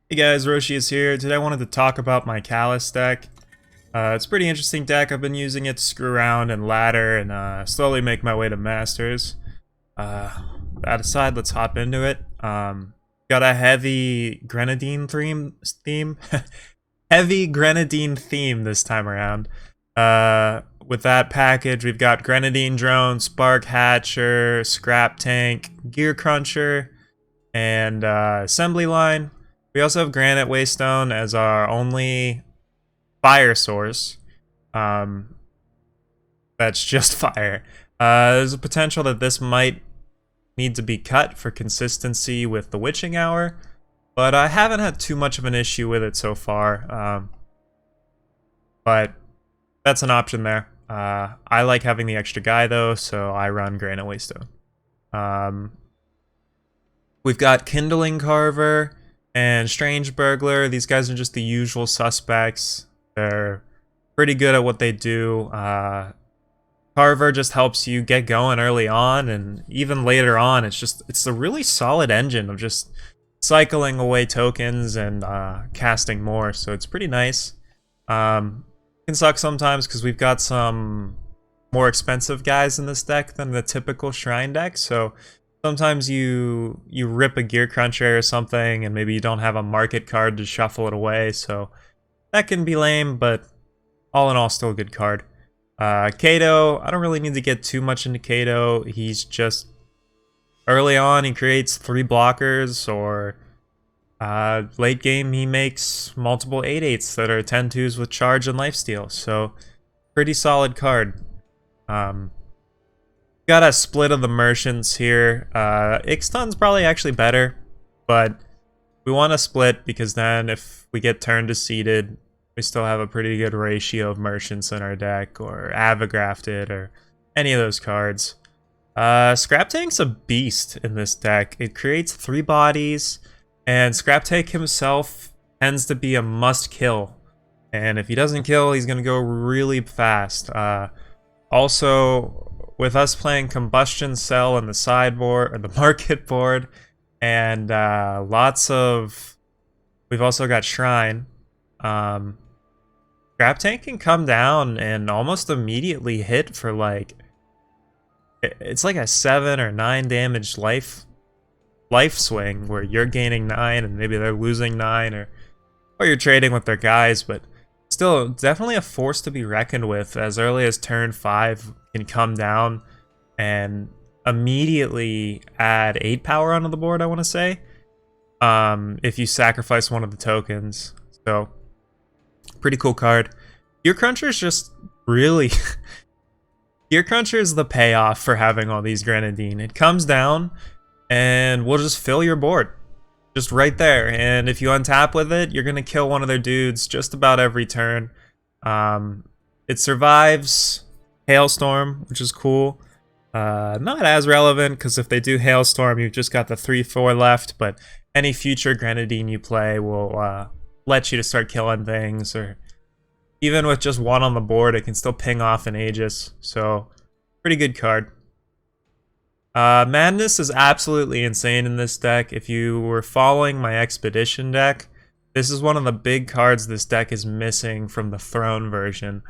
Hey guys, Roshi is here. Today I wanted to talk about my Callus deck. It's a pretty interesting deck. I've been using it to screw around and ladder and slowly make my way to Masters. That aside, let's hop into it. Got a heavy Grenadin theme. Heavy Grenadin theme this time around. With that package, we've got Grenadin Drone, Spark Hatcher, Scraptank, Gearcruncher, and Assembly Line. We also have Granite Waystone as our only fire source. That's just fire. There's a potential that this might need to be cut for consistency with the Witching Hour, but I haven't had too much of an issue with it so far. But that's an option there. I like having the extra guy though, so I run Granite Waystone. We've got Kindling Carver and Strange Burglar. These guys are just the usual suspects. They're pretty good at what they do. Carver just helps you get going early on, and even later on, it's a really solid engine of just cycling away tokens and casting more, so it's pretty nice. Can suck sometimes because we've got some more expensive guys in this deck than the typical Shrine deck, so sometimes you rip a Gearcruncher or something and maybe you don't have a market card to shuffle it away, so that can be lame, but all in all, still a good card. Kato, I don't really need to get too much into Kato. He's just, early on, he creates 3 blockers, or late game, he makes multiple 8/8s that are 10/2s with charge and lifesteal, so pretty solid card. Got a split of the merchants here. Ixtun's probably actually better, but we want to split because then if we get turn to seeded, we still have a pretty good ratio of merchants in our deck, or Avagrafted, or any of those cards. Scraptank's a beast in this deck. It creates 3 bodies, and Scraptank himself tends to be a must-kill. And if he doesn't kill, he's going to go really fast. Also, with us playing Combustion Cell in the sideboard, or the market board, and we've also got Shrine. Scraptank can come down and almost immediately hit for it's like a 7 or 9 damage life swing where you're gaining 9 and maybe they're losing 9, or you're trading with their guys, but still definitely a force to be reckoned with. As early as turn 5 can come down and immediately add 8 power onto the board, I want to say, if you sacrifice one of the tokens. So pretty cool card. Gearcruncher is just really Gearcruncher is the payoff for having all these Grenadin. It comes down and we'll just fill your board just right there, and if you untap with it, you're gonna kill one of their dudes just about every turn. It survives Hailstorm, which is cool. Not as relevant because if they do Hailstorm, you've just got the 3/4 left, but any future Grenadin you play will let you to start killing things, or even with just 1 on the board, it can still ping off an Aegis, so pretty good card. Madness is absolutely insane in this deck. If you were following my Expedition deck, this is one of the big cards this deck is missing from the Throne version.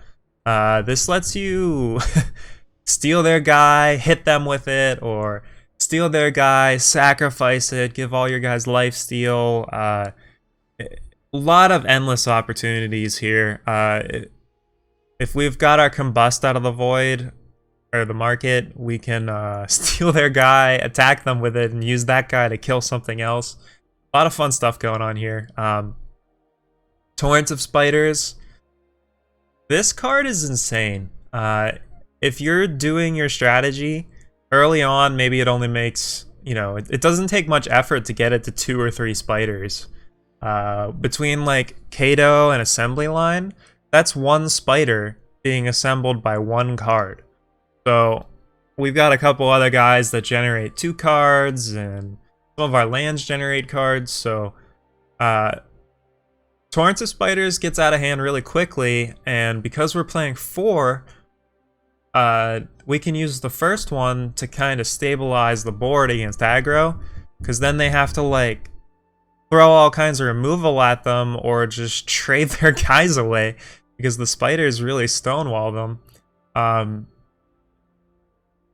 This lets you steal their guy, hit them with it, or steal their guy, sacrifice it, give all your guys lifesteal. A lot of endless opportunities here. If we've got our Combust out of the void, or the market, we can steal their guy, attack them with it, and use that guy to kill something else. A lot of fun stuff going on here. Torrent of Spiders. This card is insane. If you're doing your strategy early on, maybe it only makes, it doesn't take much effort to get it to 2 or 3 spiders. Between like Kato and Assembly Line, that's 1 spider being assembled by 1 card. So we've got a couple other guys that generate 2 cards, and some of our lands generate cards, so Torrent of Spiders gets out of hand really quickly, and because we're playing 4, we can use the first one to kind of stabilize the board against aggro, because then they have to throw all kinds of removal at them or just trade their guys away because the spiders really stonewall them.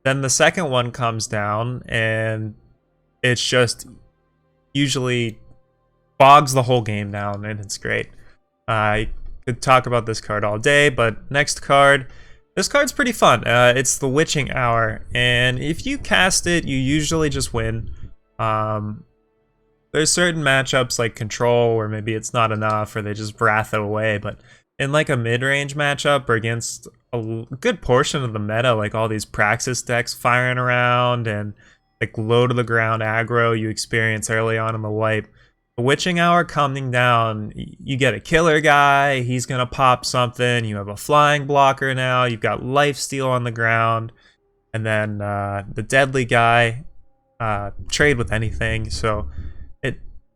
Then the second one comes down and it's just usually bogs the whole game down, and it's great. I could talk about this card all day, but next card. This card's pretty fun. It's the Witching Hour, and if you cast it, you usually just win. There's certain matchups like Control where maybe it's not enough or they just wrath it away, but in like a mid-range matchup or against a good portion of the meta, like all these Praxis decks firing around and like low to the ground aggro you experience early on in the wipe, the Witching Hour coming down, you get a killer guy, he's gonna pop something, you have a flying blocker now, you've got lifesteal on the ground, and then the deadly guy, trade with anything, so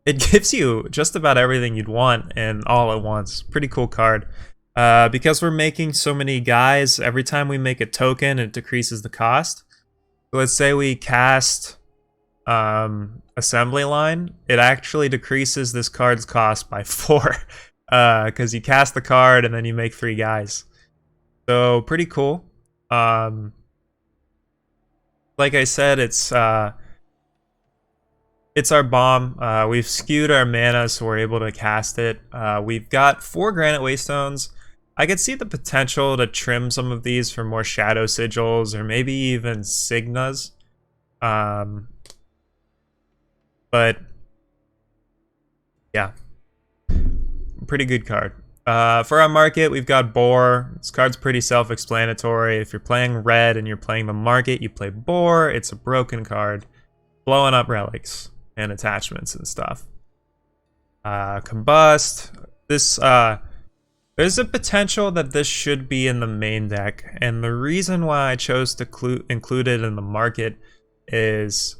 it gives you just about everything you'd want and all at once. Pretty cool card. Because we're making so many guys, every time we make a token, it decreases the cost. So let's say we cast Assembly Line, it actually decreases this card's cost by 4. Because you cast the card and then you make 3 guys. So pretty cool. Like I said, it's our bomb. We've skewed our mana so we're able to cast it. We've got 4 Granite Waystones. I could see the potential to trim some of these for more Shadow Sigils or maybe even Signas. But yeah, pretty good card. For our market, we've got Boar. This card's pretty self-explanatory. If you're playing red and you're playing the market, you play Boar. It's a broken card. Blowing up relics and attachments and stuff. Combust. This there's a potential that this should be in the main deck, and the reason why I chose to include it in the market is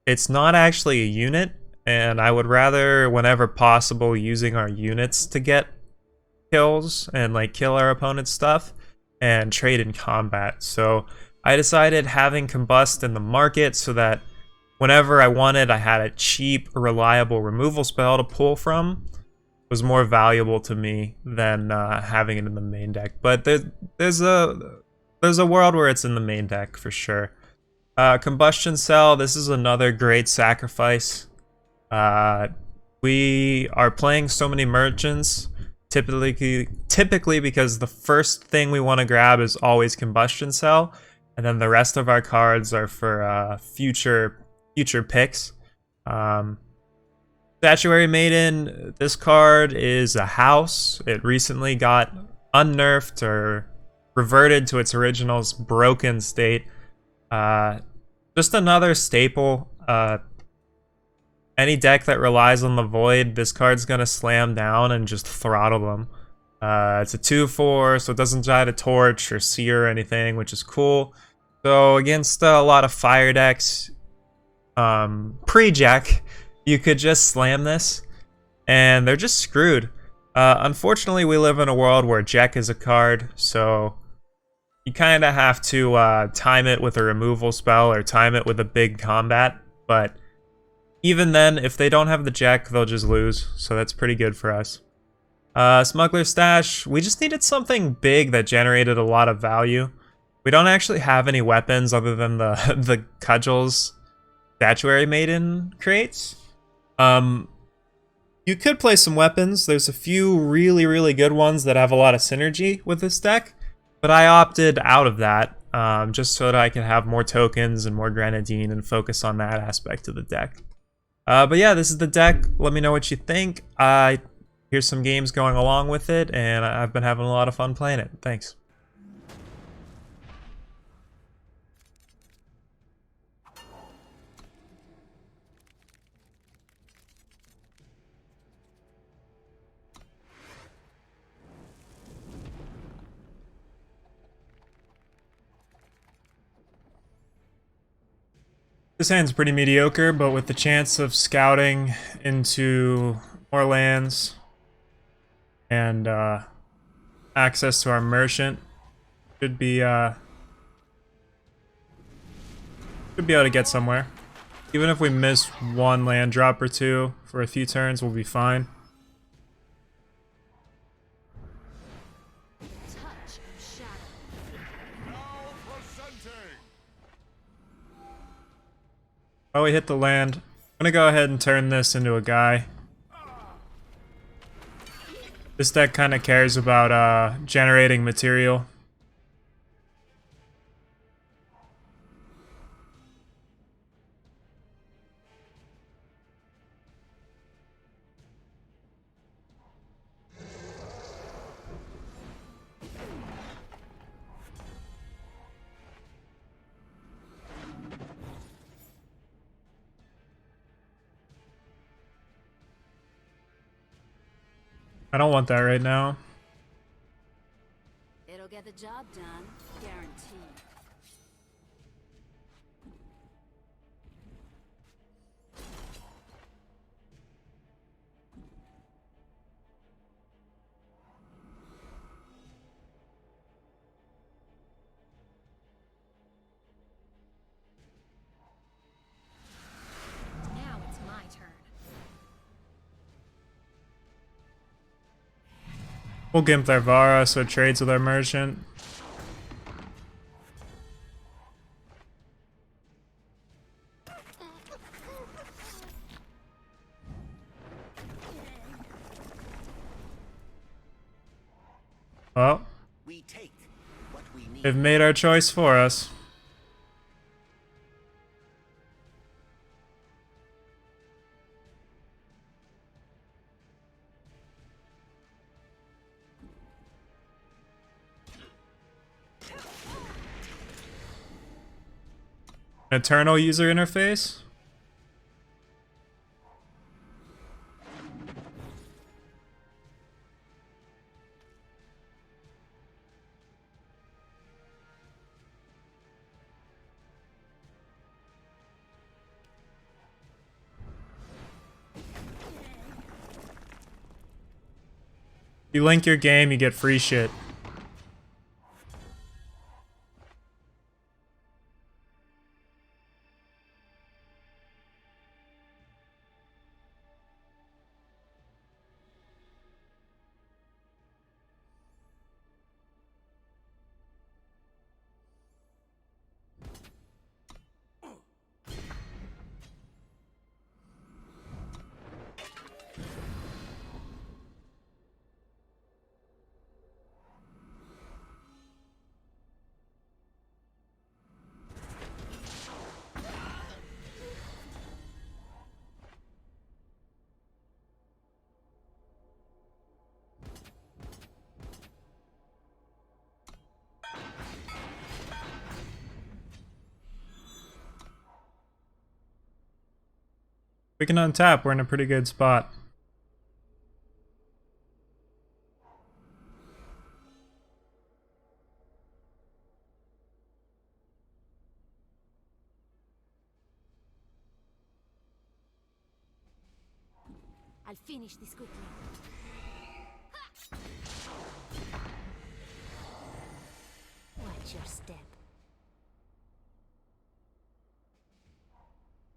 it's not actually a unit, and I would rather, whenever possible, using our units to get kills and like kill our opponent's stuff and trade in combat. So I decided having Combust in the market so that whenever I wanted, I had a cheap, reliable removal spell to pull from was more valuable to me than having it in the main deck. But there's a world where it's in the main deck for sure. Combustion Cell, this is another great sacrifice. We are playing so many merchants, typically because the first thing we want to grab is always Combustion Cell, and then the rest of our cards are for future picks. Statuary Maiden, this card is a house. It recently got unnerfed or reverted to its original broken state. Just another staple. Any deck that relies on the Void, this card's gonna slam down and just throttle them. It's a 2/4, so it doesn't try to torch or sear or anything, which is cool. So against a lot of fire decks, pre-Jack, you could just slam this, and they're just screwed. Unfortunately, we live in a world where Jack is a card, so you kind of have to time it with a removal spell or time it with a big combat, but even then, if they don't have the Jack, they'll just lose, so that's pretty good for us. Smuggler's Stash, we just needed something big that generated a lot of value. We don't actually have any weapons other than the cudgels Statuary Maiden creates. You could play some weapons. There's a few really good ones that have a lot of synergy with this deck, but I opted out of that just so that I can have more tokens and more Grenadin and focus on that aspect of the deck. But yeah, this is the deck. Let me know what you think. Here's some games going along with it, and I've been having a lot of fun playing it. Thanks. This hand's pretty mediocre, but with the chance of scouting into more lands and access to our merchant, should be able to get somewhere. Even if we miss one land drop or two for a few turns, we'll be fine. Oh, we hit the land. I'm gonna go ahead and turn this into a guy. This deck kind of cares about generating material. I don't want that right now. It'll get the job done, guaranteed. Now it's my turn. We'll gimp their Vara so it trades with our merchant. Well, We take what we need. they've made our choice for us. Eternal user interface? You link your game, you get free shit. We can untap, we're in a pretty good spot. I'll finish this quickly. Watch your step.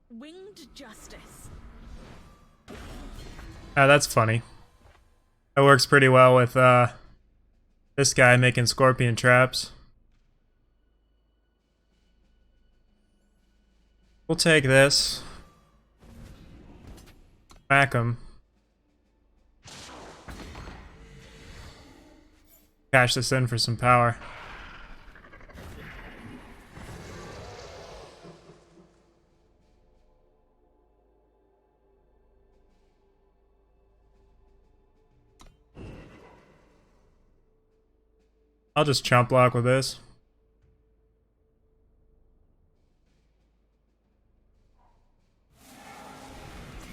Winged justice. Ah, that's funny. That works pretty well with this guy making scorpion traps. We'll take this. Smack him. Cash this in for some power. I'll just chump block with this.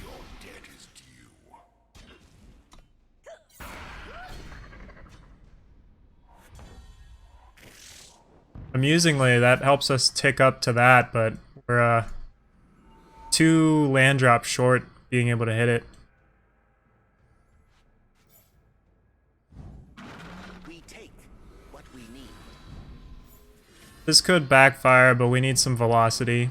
Your debt is due. Amusingly, that helps us tick up to that, but we're 2 land drops short being able to hit it. We take what we need. This could backfire, but we need some velocity.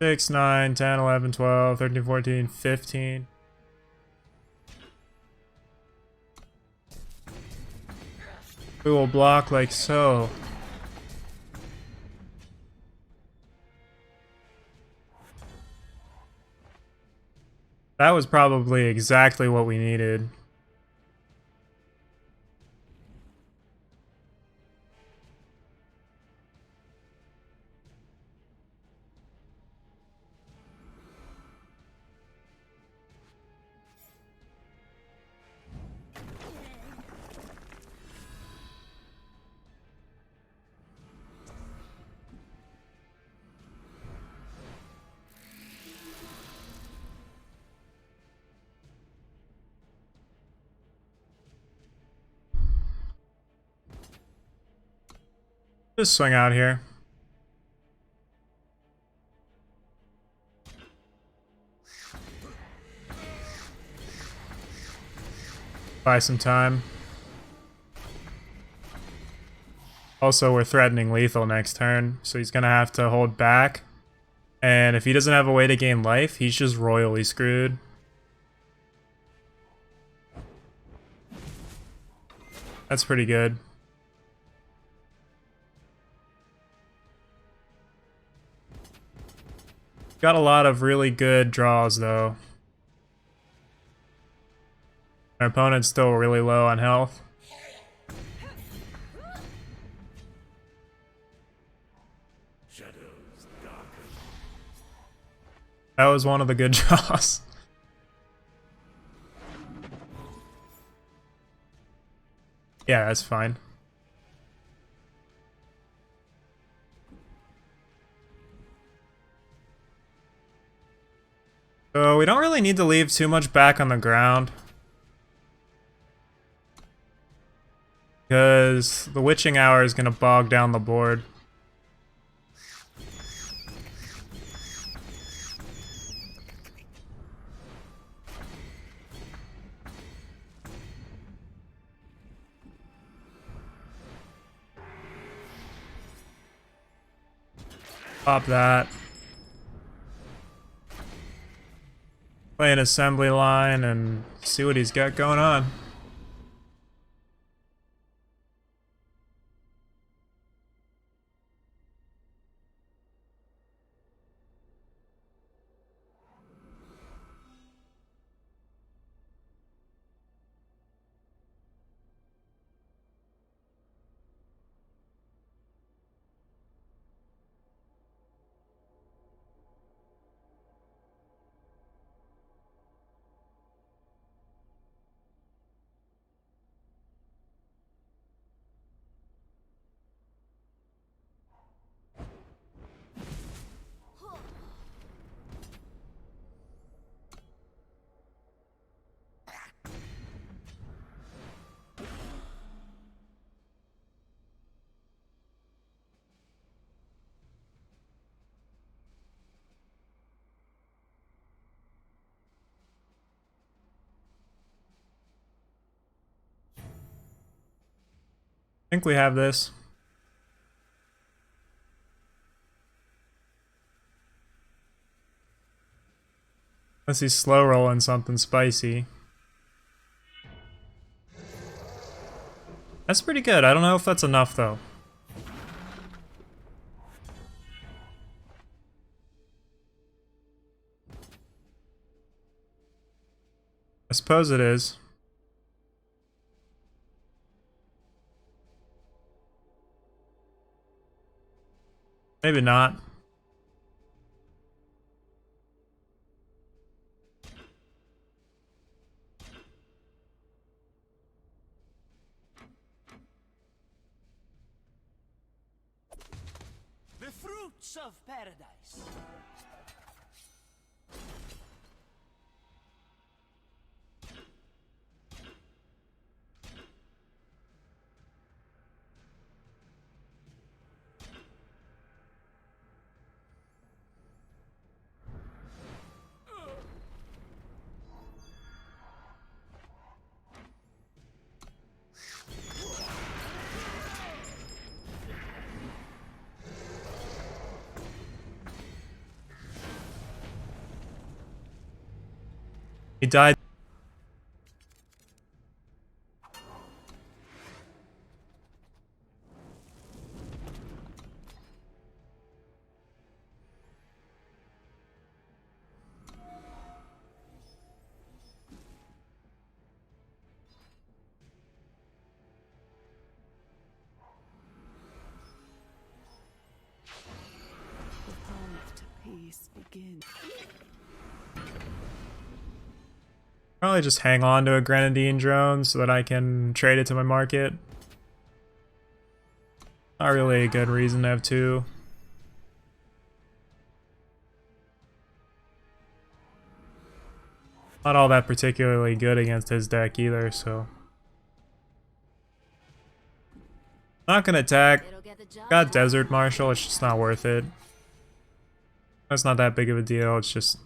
6, 9, 10, 11, 12, 13, 14, 15. We will block like so. That was probably exactly what we needed. Just swing out here. Buy some time. Also, we're threatening lethal next turn, so he's gonna have to hold back. And if he doesn't have a way to gain life, he's just royally screwed. That's pretty good. Got a lot of really good draws, though. Our opponent's still really low on health. That was one of the good draws. Yeah, that's fine. So we don't really need to leave too much back on the ground, because the witching hour is going to bog down the board. Pop that. Play an assembly line and see what he's got going on. I think we have this. Unless he's slow rolling something spicy. That's pretty good. I don't know if that's enough though. I suppose it is. Maybe not. The fruits of paradise. He died. The path to peace begins. Probably just hang on to a Grenadin Drone so that I can trade it to my market. Not really a good reason to have two. Not all that particularly good against his deck either, so. Not gonna attack. It'll get the job Got done. Desert Marshal, it's just not worth it. That's not that big of a deal, it's just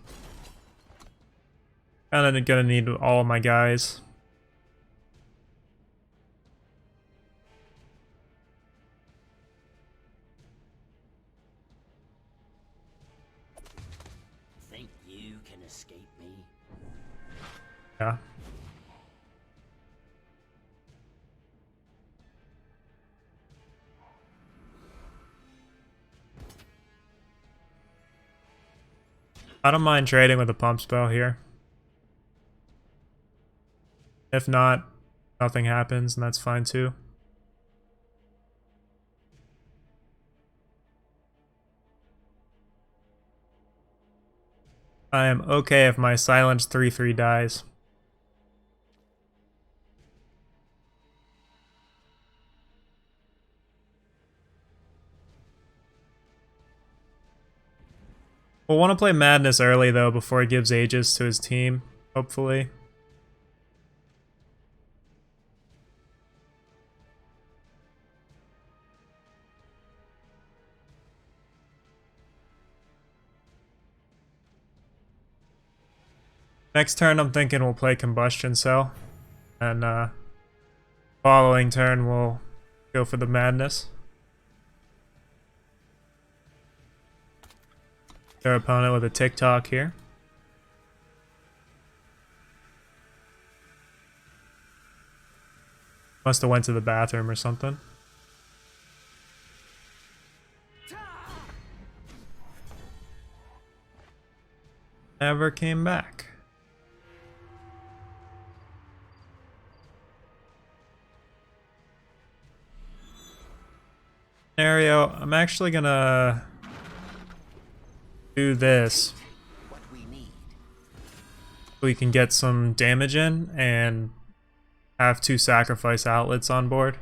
kinda gonna need all of my guys. Think you can escape me? Yeah. I don't mind trading with a pump spell here. If not, nothing happens, and that's fine too. I am okay if my silence 3/3 dies. We'll want to play Madness early though before he gives Aegis to his team, hopefully. Next turn I'm thinking we'll play Combustion Cell, and following turn we'll go for the Madness. Their opponent with a TikTok here. Must have went to the bathroom or something. Never came back. Scenario, I'm actually gonna do this. What we need. So we can get some damage in and have 2 sacrifice outlets on board.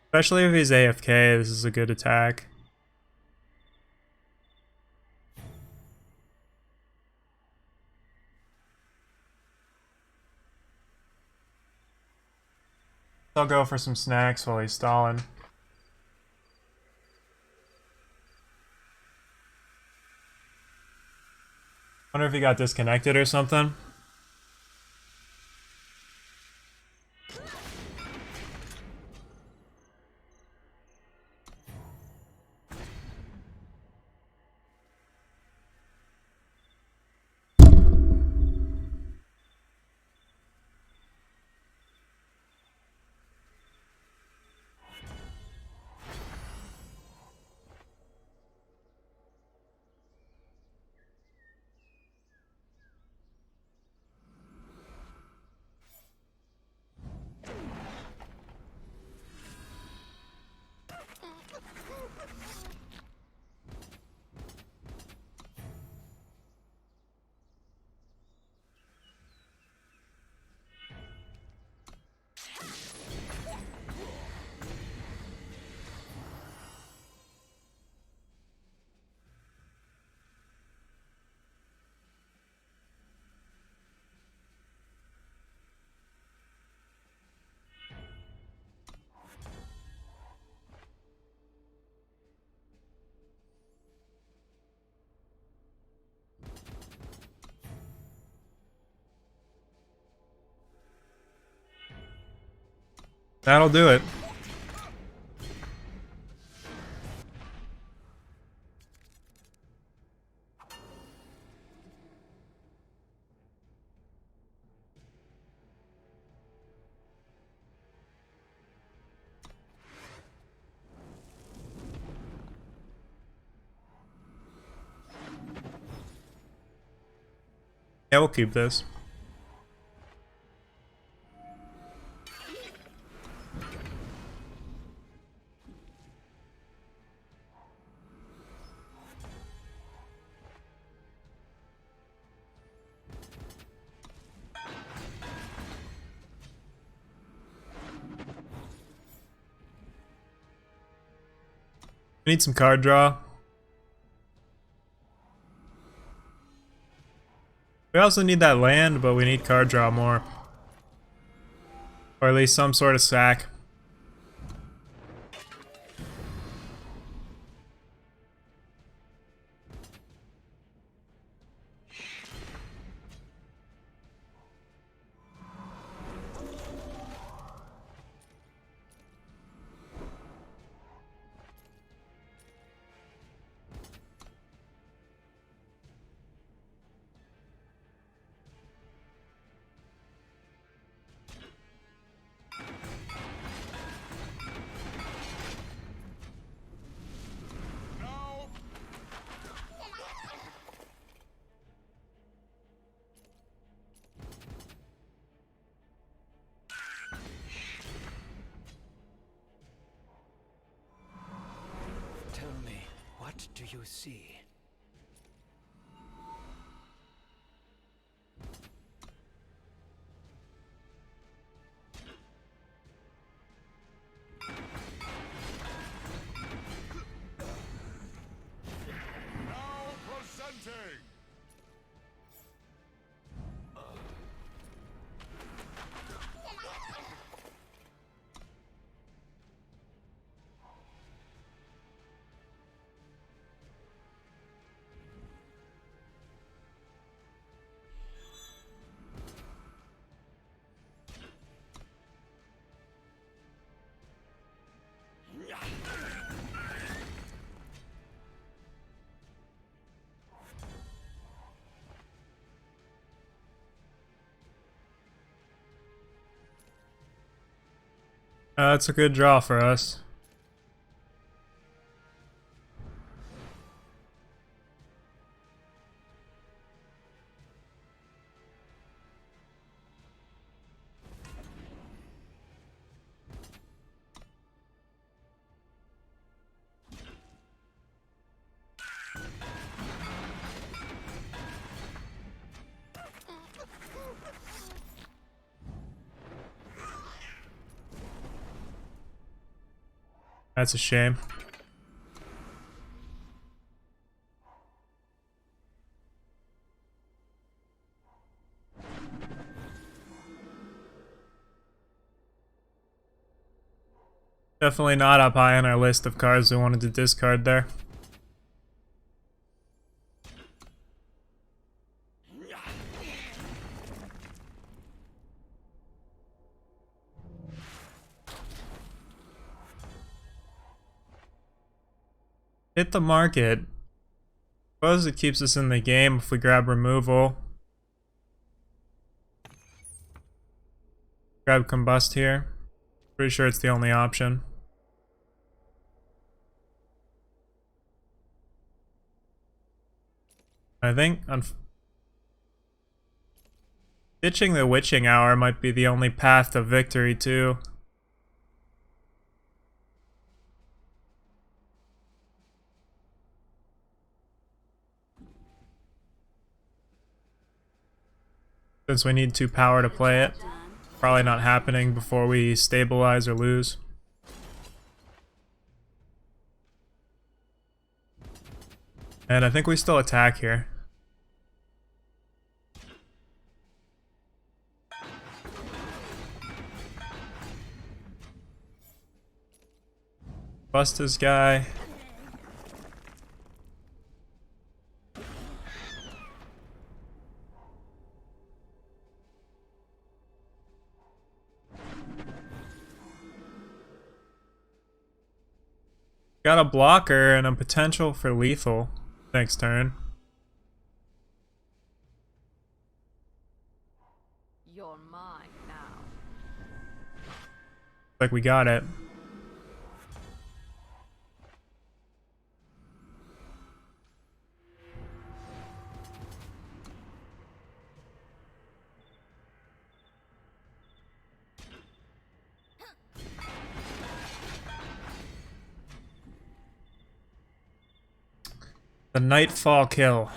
Especially if he's AFK, this is a good attack. I'll go for some snacks while he's stalling. Wonder if he got disconnected or something. That'll do it. Yeah, we'll keep this. We need some card draw. We also need that land, but we need card draw more. Or at least some sort of sack. Tell me, what do you see? Now presenting. That's a good draw for us. That's a shame. Definitely not up high on our list of cards we wanted to discard there. Hit the market. Suppose it keeps us in the game if we grab removal. Grab combust here. Pretty sure it's the only option. I think ditching the witching hour might be the only path to victory too. Since we need 2 power to play it. Probably not happening before we stabilize or lose. And I think we still attack here. Bust this guy. Got a blocker and a potential for lethal next turn. You're mine now. Like we got it. The Nightfall kill.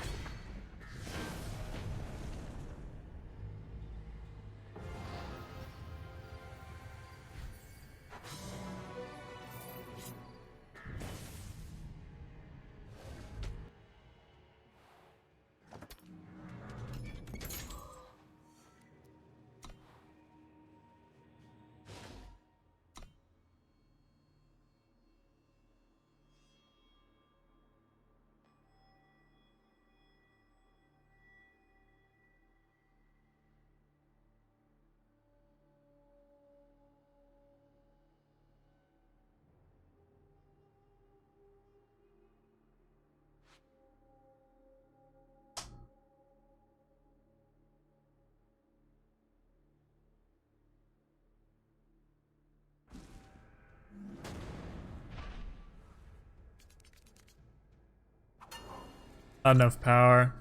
Not enough power.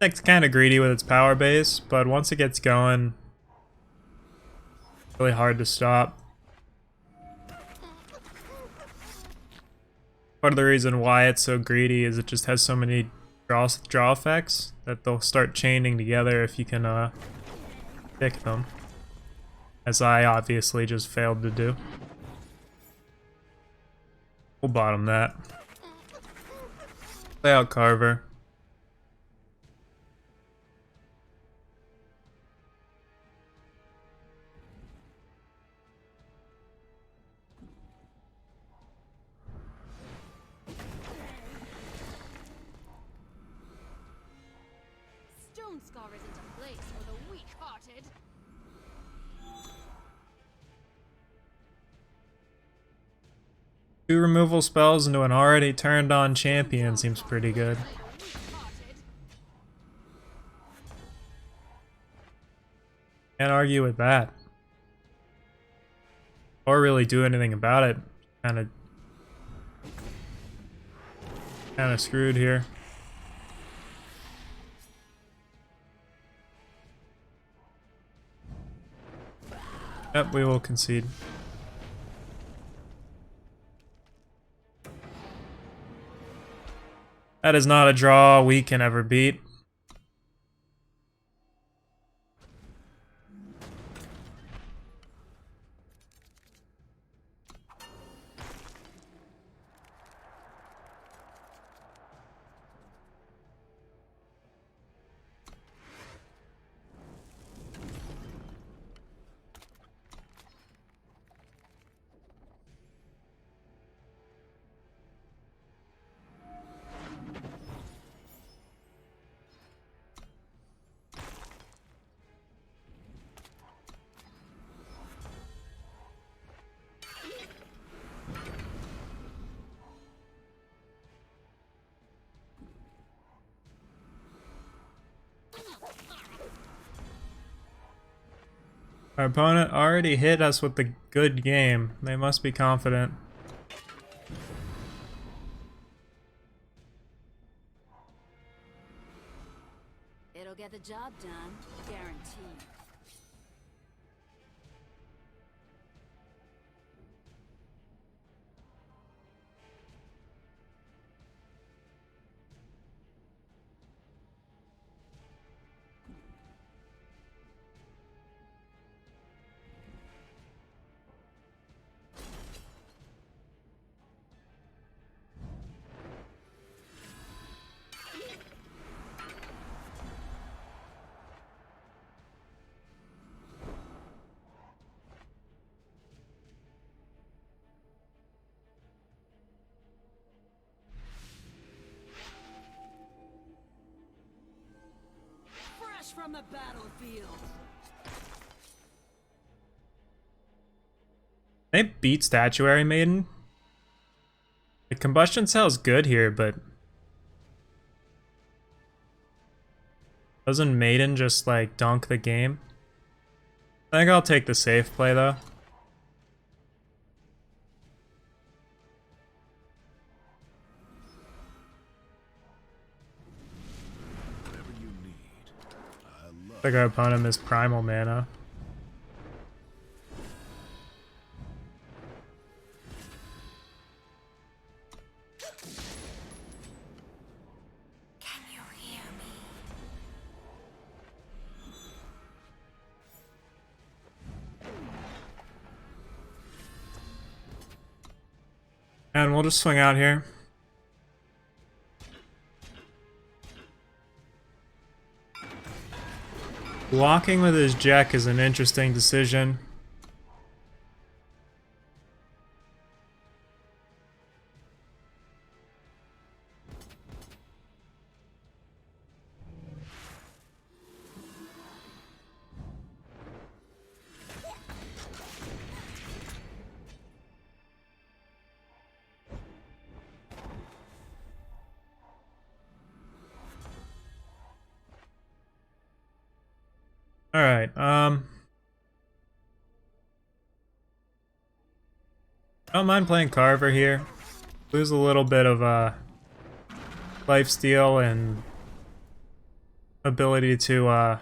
It's kind of greedy with its power base, but once it gets going, really hard to stop. Part of the reason why it's so greedy is it just has so many draw effects that they'll start chaining together if you can pick them. As I obviously just failed to do. We'll bottom that. Play out Carver. Stonescar isn't a place for the weak-hearted. Two removal spells into an already turned on champion seems pretty good. Can't argue with that. Or really do anything about it. Kinda screwed here. Yep, we will concede. That is not a draw we can ever beat. Our opponent already hit us with the good game. They must be confident. It'll get the job done, guaranteed. From the battlefield. They beat Statuary Maiden. The combustion cell's good here, but doesn't Maiden just like dunk the game? I think I'll take the safe play though. I think our opponent is primal mana. And we'll just swing out here. Blocking with his Jack is an interesting decision. Alright, I don't mind playing Carver here. Lose a little bit of lifesteal and ability to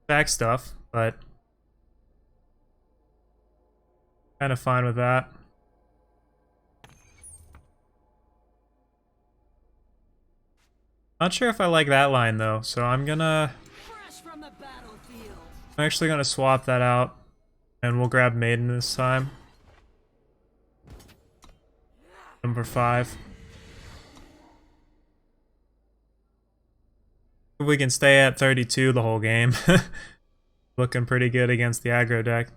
back stuff, but kind of fine with that. Not sure if I like that line though, so I'm actually gonna swap that out, and we'll grab Maiden this time. Number 5. If we can stay at 32 the whole game. Looking pretty good against the aggro deck.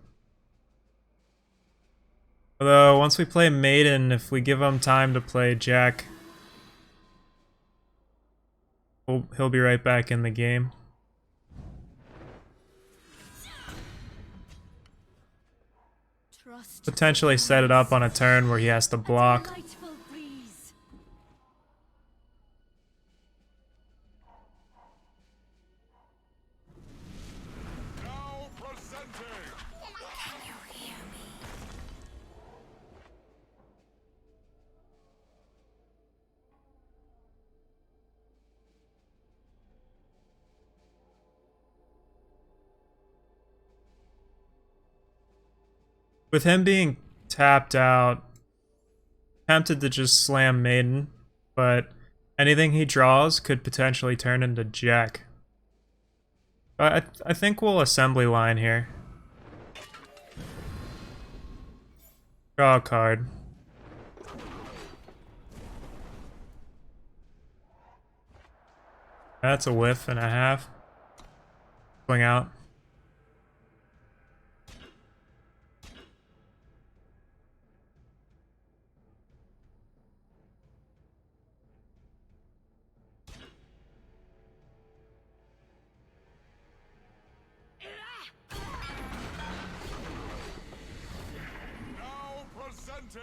Although, once we play Maiden, if we give him time to play Jack, he'll be right back in the game. Potentially set it up on a turn where he has to block. Now presenting. With him being tapped out, tempted to just slam Maiden, but anything he draws could potentially turn into Jack. I think we'll assembly line here. Draw a card. That's a whiff and a half. Swing out. Now presenting.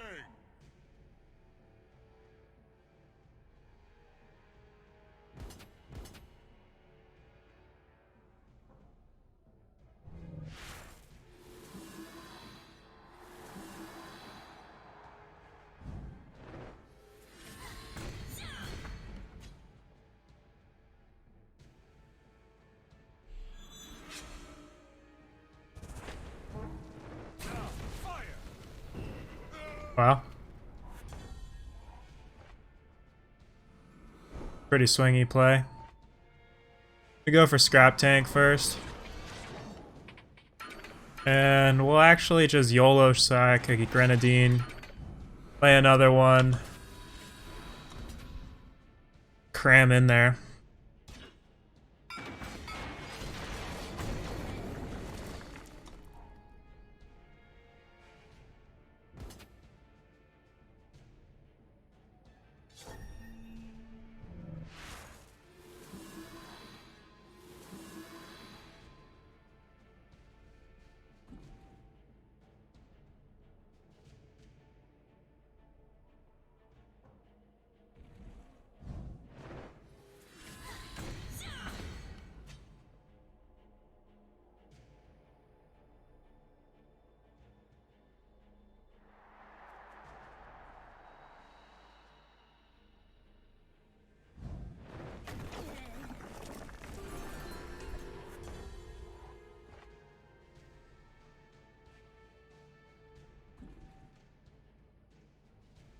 Wow. Pretty swingy play. We go for Scraptank first. And we'll actually just YOLO sack a Grenadin. Play another one. Cram in there.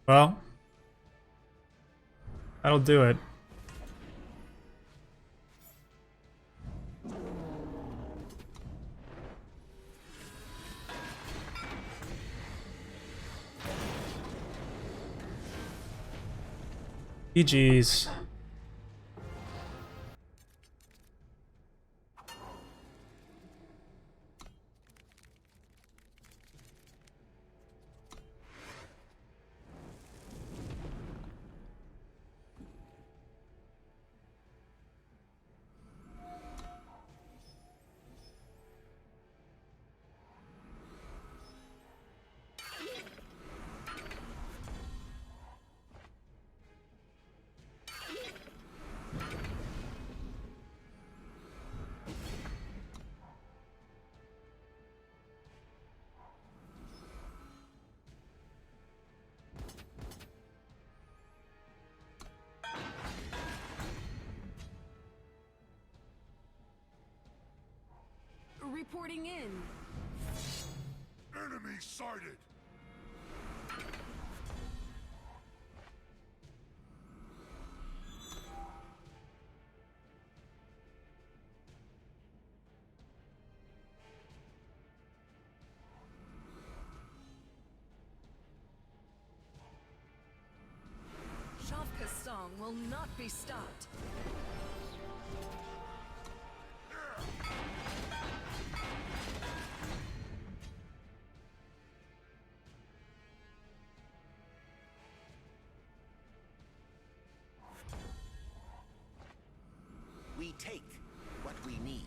Well, that'll do it. GG's. Reporting in. Enemy sighted. Shavka's song will not be stopped. We take what we need.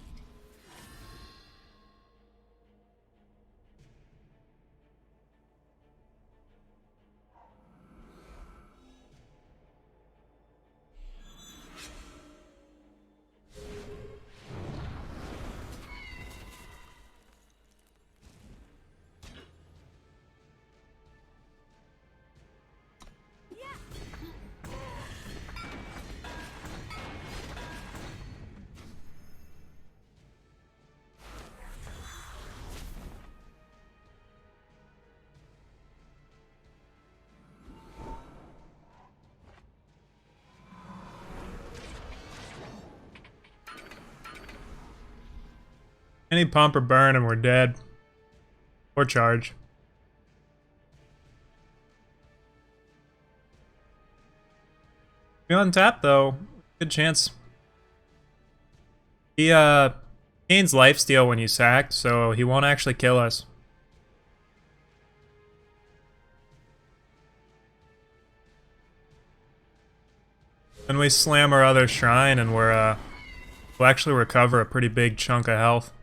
Any pump or burn and we're dead. Or charge. We untap though. Good chance. He gains lifesteal when you sack, so he won't actually kill us. Then we slam our other shrine and we'll actually recover a pretty big chunk of health.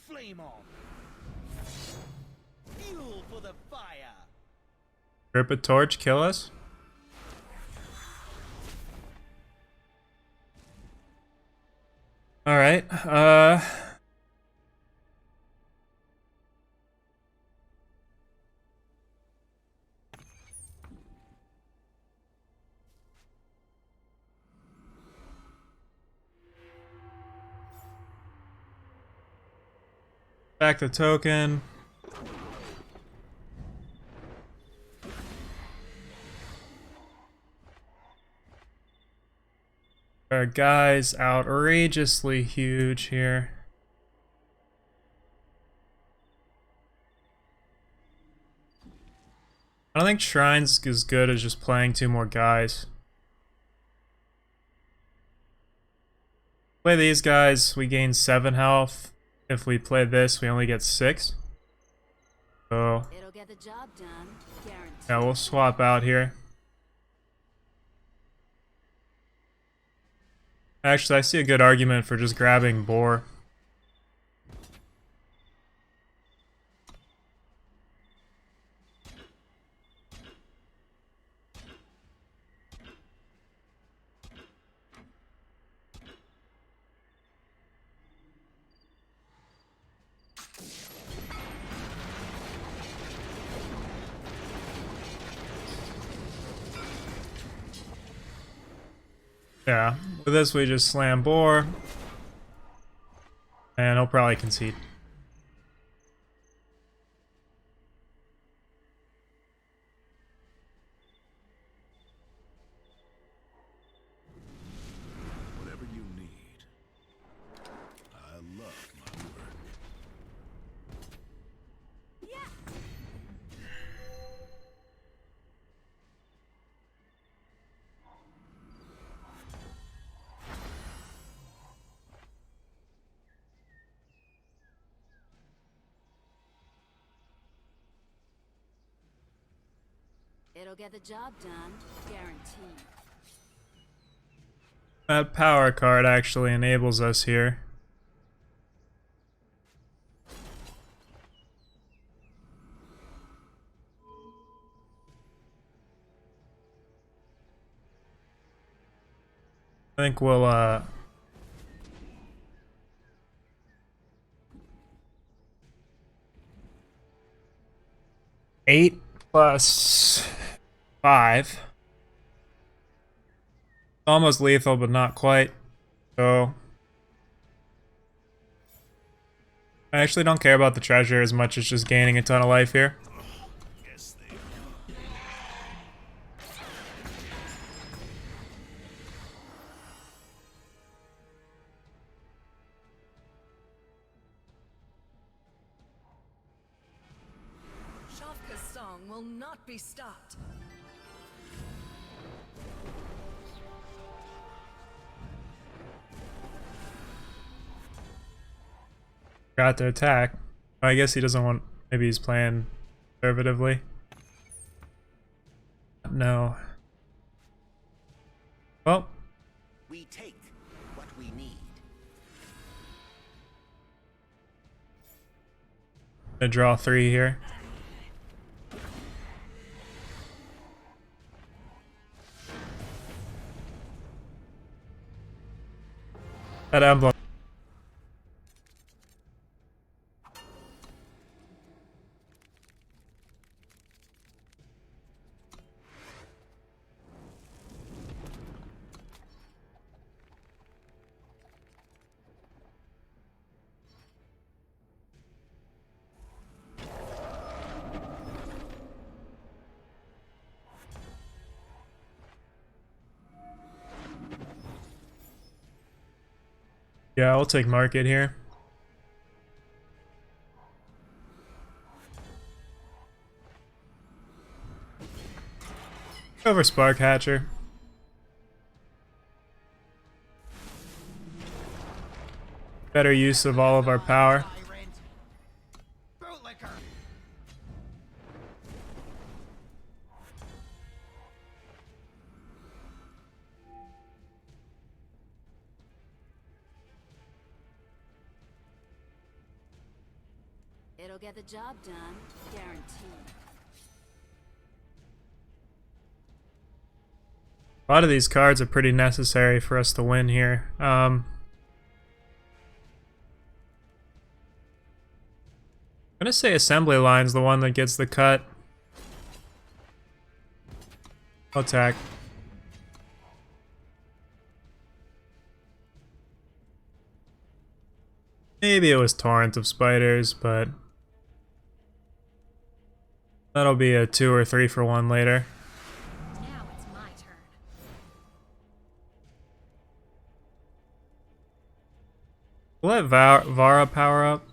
Flame on. Fuel for the fire. Rip a torch, kill us? Alright, back the token. Our guy's outrageously huge here. I don't think Shrine's as good as just playing 2 more guys. Play these guys, we gain 7 health. If we play this, we only get 6. So It'll get the job done, guaranteed. yeah, we'll swap out here. Actually, I see a good argument for just grabbing Boar. Yeah, with this we just slam Boar. And he'll probably concede. Whatever you need. I love my work. It'll get the job done, guaranteed. That power card actually enables us here. I think we'll 8 plus 5. Almost lethal, but not quite. So I actually don't care about the treasure as much as just gaining a ton of life here. Shafka's song will not be stopped. Got to attack. I guess he doesn't want. Maybe he's playing conservatively. No. Well, We take what we need. I draw 3 here. That emblem. Yeah, I'll take market here. Over Spark Hatcher. Better use of all of our power. Tyrant. Bootlicker. It'll get the job done, guaranteed. A lot of these cards are pretty necessary for us to win here. I'm gonna say Assembly Line's the one that gets the cut. I'll attack. Maybe it was Torrent of Spiders, but that'll be a 2 or 3 for 1 later. Now it's my turn. We'll let Vara power up.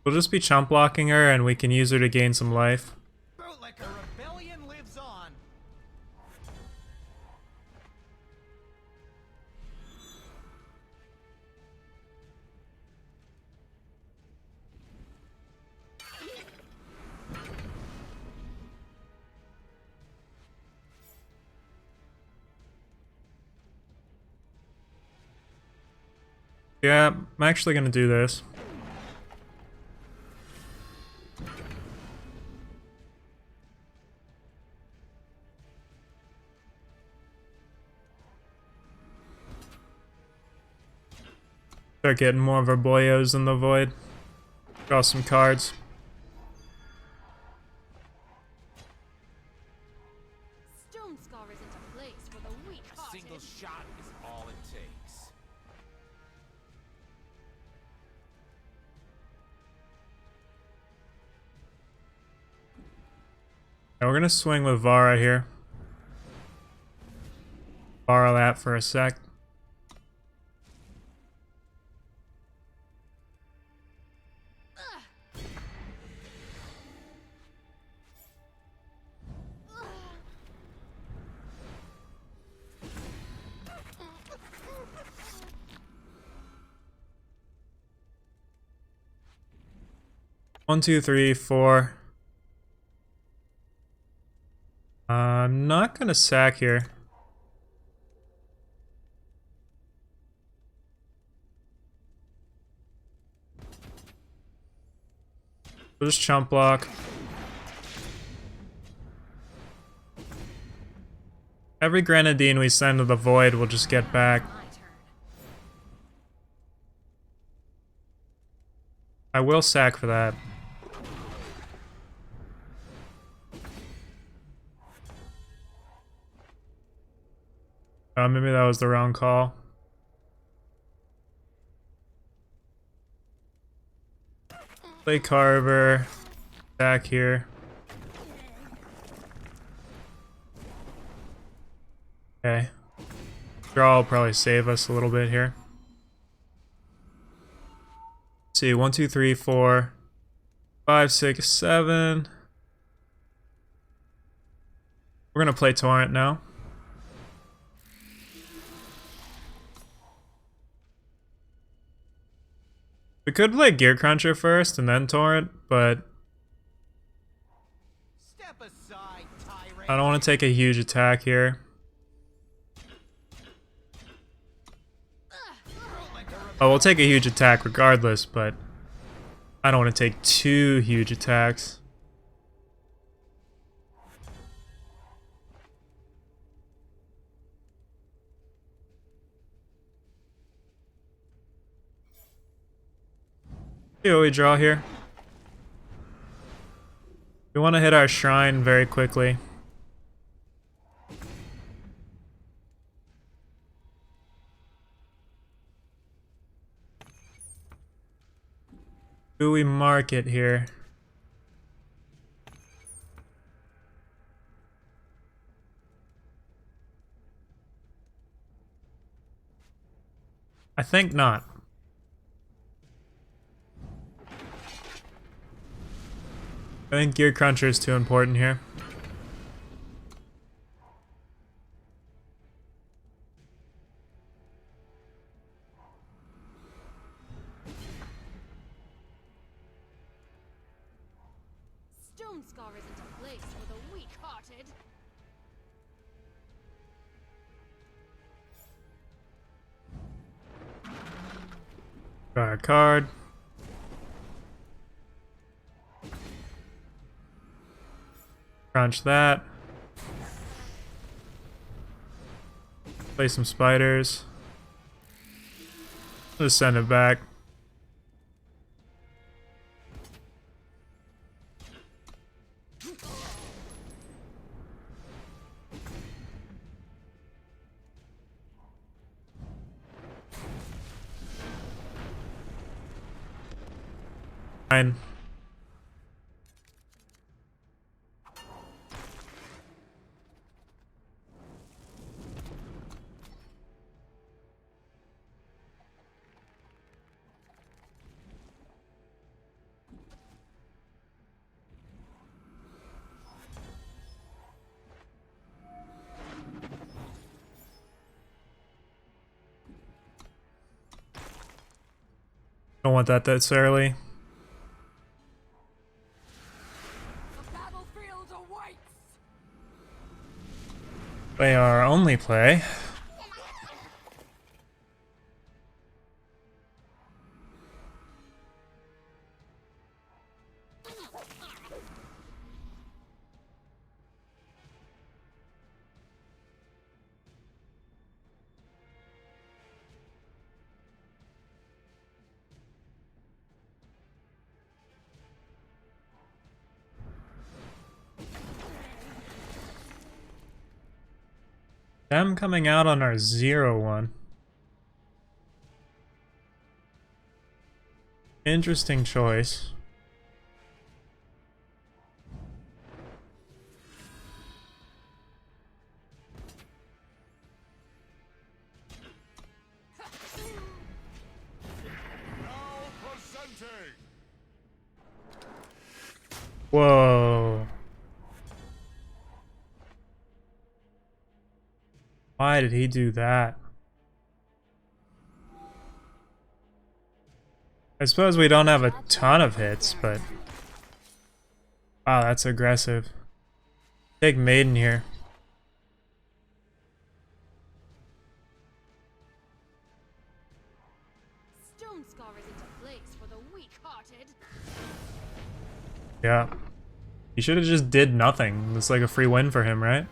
We'll just be chump blocking her and we can use her to gain some life. Bootlicker. Rebellion lives on. Yeah, I'm actually gonna do this. Start getting more of our boyos in the void. Draw some cards. Stonescar isn't a place for the weak. A single shot is all it takes. Now we're gonna swing with Vara here. Borrow that for a sec. One, two, three, four. not gonna sack here. We'll just chump block. Every Grenadin we send to the void will just get back. My turn. I will sack for that. Maybe that was the wrong call. Play Carver. Back here. Okay. Draw will probably save us a little bit here. Let's see, 1, 2, 3, 4, 5, 6, 7. We're gonna play Torrent now. We could play Gearcruncher first and then Torrent, but Step aside, tyrant. I don't want to take a huge attack here. Oh, we'll take a huge attack regardless, but I don't want to take 2 huge attacks. See what we draw here. We want to hit our shrine very quickly. Do we mark it here? I think not. I think Gearcruncher is too important here. Stonescar isn't a place for the weak-hearted. Draw a card. Crunch that. Play some spiders. Just send it back. Fine. Don't want that this early. The battlefield awaits. Play our only play. Them coming out on our 0-1. Interesting choice. Now presenting. Whoa. Why did he do that? I suppose we don't have a ton of hits, but wow, that's aggressive. Take Maiden here. Stonescar isn't a place for the weak-hearted. Yeah. He should have just did nothing. It's like a free win for him, right?